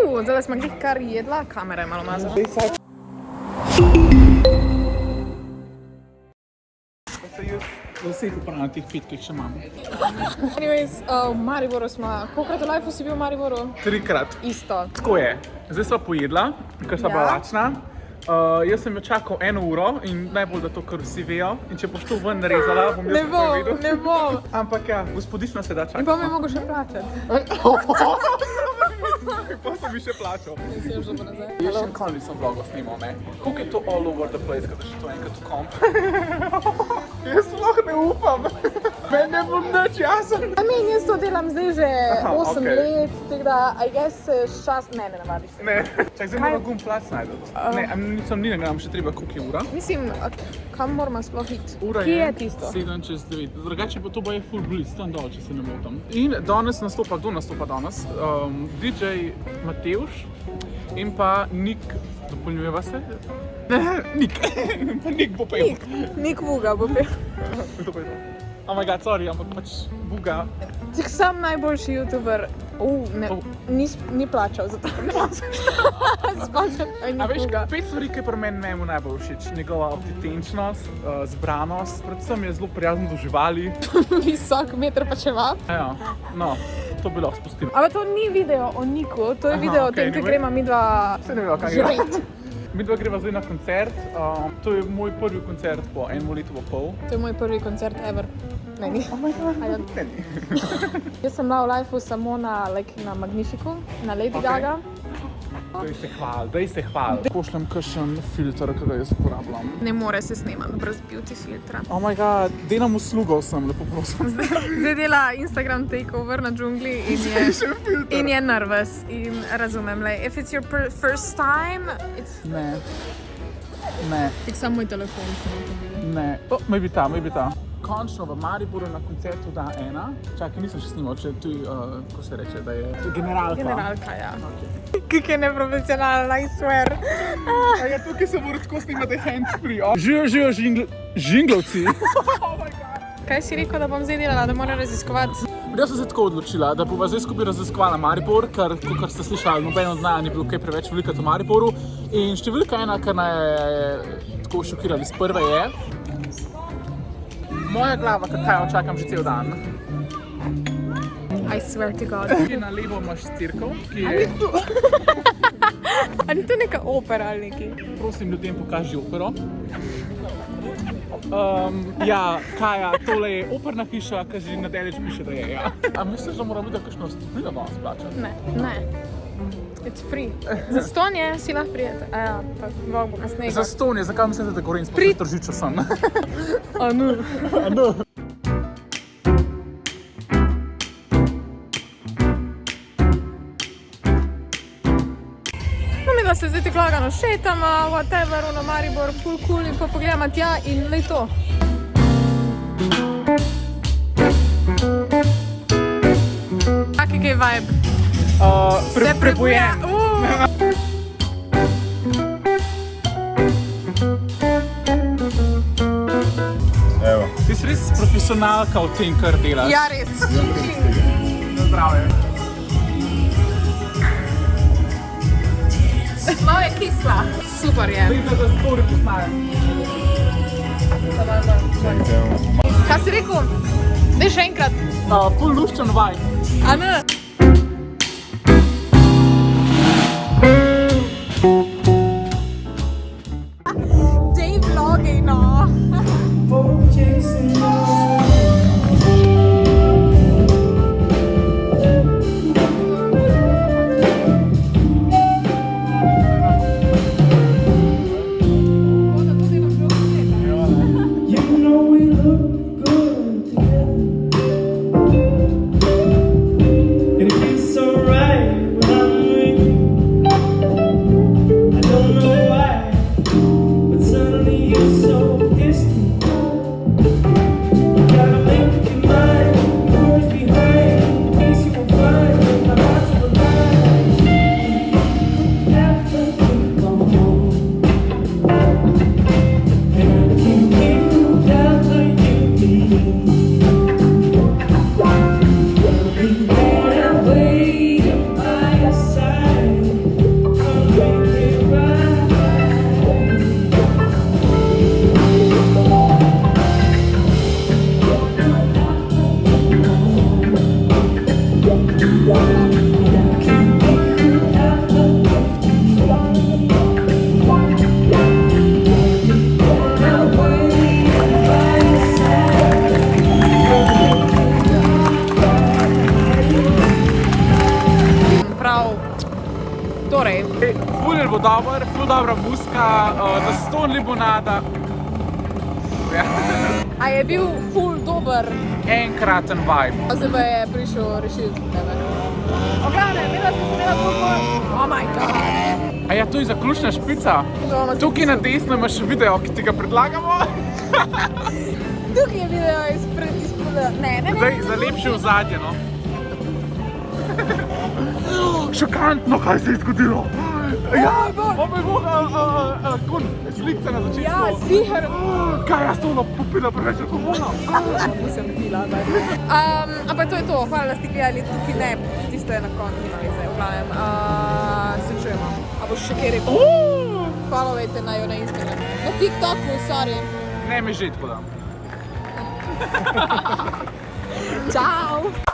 Zdaj smo glih kar jedla, kamera je malo mazala. Vse jih upravljam teh 5, ki jih še imamo. Anyways, v Mariboru smo. Kolikrat v lifeu si bil v Mariboru? 3-krat. Isto. Tako je. Zdaj sva pojedla, ker sva bila lačna. Jaz sem jo čakal 1 uro in najbolj, da to kar vsi vejo. In če boš to ven narezala, bom jaz to videl. Ne bom. Ampak ja, gospodična se da čakati. In pa mi mogo še plačati. Pa sem mi še plačal. In se još dobo nazaj. Jaz še nikoli nisem vlogov snimal, ne? Koliko je to all over the place, kada še to enkrat v komp? Jaz sploh ne upam. Meni ne bom nič jasen. Jaz to delam zdaj že 8 let, tako da, I guess, čas ne navadiš. Ne. Čak, zdaj moram gum plac najdati. Ne, nisem ni, nam še treba koliko je ura. Mislim, kam moramo sploh iti? Ura Kje je tisto? 7:09. Drugače pa to bo je full bliz, tam dol, če se ne motim. In danes nastopa, kdo nastopa danes? DJ Matevž in pa Nik, dopolnjujeva se? Nik, pa Nik bo pel. Nik Vuga bo pel. Kdo pa je to? Oh my god, sorry, ampak pač Vuga. Sam najboljši youtuber. Ni plačal za to. A veš, 5 stvari, ki pri meni njemu najbolj všeč. Njegova optitenčnost, zbranost, predvsem je zelo prijazen do živali. Visok meter pa če vap. Ja, no, to bi lahko spustili. Ampak to ni video o Niku, to je video o tem, ki gremo midva žret. Midva greva zdaj na koncert. To je moj prvi koncert po 1 letu pa pol. To je moj prvi koncert ever. Meni. Oh my god, meni. Jaz sem bila v lifeu samo na Magnificu, na Lady Gaga. Daj se hvali. Pošljem kakšen filter, ki ga jaz uporabljam. Ne more se snemati brez beauty filtra. Oh my god, delam uslugo sem, lepo prosim. Zdaj dela Instagram takeover na džungli in je nervous. In razumem, if it's your first time, it's... Ne. Tik sam moj telefon. Ne. Maybe ta. Končno v Mariboru na koncertu da ena. Čakaj, nisem še snimal, če tu, ko se reče, da je generalka. Generalka, ja. Kak je neprofesionalna, I swear. Ja, tukaj se mora tako snimati hands-free. Živijo žinglovci. Kaj si rekel, da bom zdaj delala, da moram raziskovati? Jaz sem se tako odločila, da bova zdaj skupaj raziskovala Maribor, ker, kot ste slišali, noben od naju ni bil kaj preveč velika v Mariboru. In številka ena, kar naj je tako šokirali iz prve je moja glava, kakajo čakam že cel dan. I swear to God. Tukaj na levo imaš cirkev, ki je... A ni to neka opera ali neki? Prosim, ljudem pokaži opero. Ja, Kaja, tole je operna hiša, ki že na deleč piše, da je, ja. A misliš, da moramo videti kakšno stopnilo danes plačati? Ne. It's free. Za stonje si lahko prijete. A ja, pa Bog bo kasneje. Za stonje, zakaj mislite, da govorim sploh s Tržiča sem? A no. Da se zdaj tako lagano šetamo, whatever, na Maribor, full cool in pa pogledamo tja in lej to. Kaki je vibe? Prebojen. Evo. Ti si res profesionalka v tem, kar delaš. Ja, res. Zdravje. Malo je kisla. Super je. Zdaj da story poznajem. Kaj si rekel? Daj še enkrat. Ful luščen vibe. A ne? Dej vlogi, no. Torej, Ful je bo dober, ful dobra muska, zastonj limonada. Ja. a je bil ful dober, Enkraten vibe. zdaj pa je prišel rešilc od tebe. Oglane, bila sem se imela ful, oh my god. A ja, to je zaključna špica. Tukaj na desno imaš video, ki ti ga predlagamo. Tukaj je video izpred, ne. Zdaj, za lepše ozadje, no. Šokantno, kaj se je zgodilo. Ja, o moj bog, kun, slikce na začetku. Ja, siher. Kaj, jaz to popila preveč alkohola? Nisem pila, daj. Ampak to je to, hvala, da ste gledali, tukaj ne, tisto je na koncu, nima veze, v glavnem. Se čujemo. A boš še kaj rekel? Followajte najo na Instagramu. Na TikToku, sorry. Ne, mi že tako dam. Ciao.